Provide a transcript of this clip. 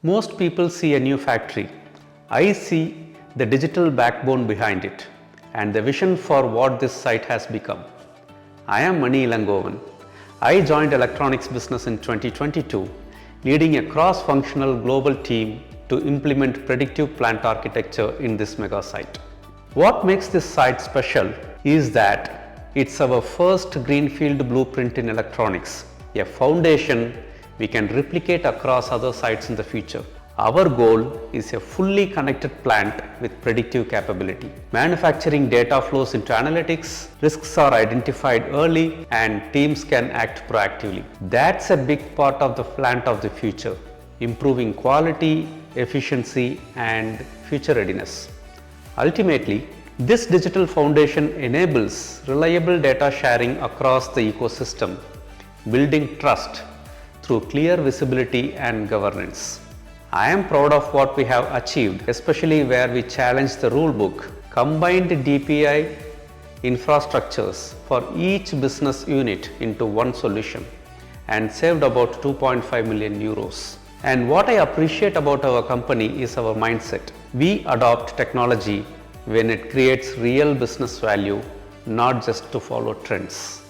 Most people see a new factory. I see the digital backbone behind it and the vision for what this site has become. I am Mani Ilangovan. I joined electronics business in 2022, leading a cross-functional global team to implement predictive plant architecture in this megasite. What makes this site special is that it's our first greenfield blueprint in electronics, a foundation we can replicate across other sites in the future. Our goal is a fully connected plant with predictive capability. Manufacturing data flows into analytics, risks are identified early, and teams can act proactively. That's a big part of the plant of the future, improving quality, efficiency, and future readiness. Ultimately, this digital foundation enables reliable data sharing across the ecosystem, building trust through clear visibility and governance. I am proud of what we have achieved, especially where we challenged the rule book, combined DPI infrastructures for each business unit into one solution, and saved about 2.5 million euros. And what I appreciate about our company is our mindset. We adopt technology when it creates real business value, not just to follow trends.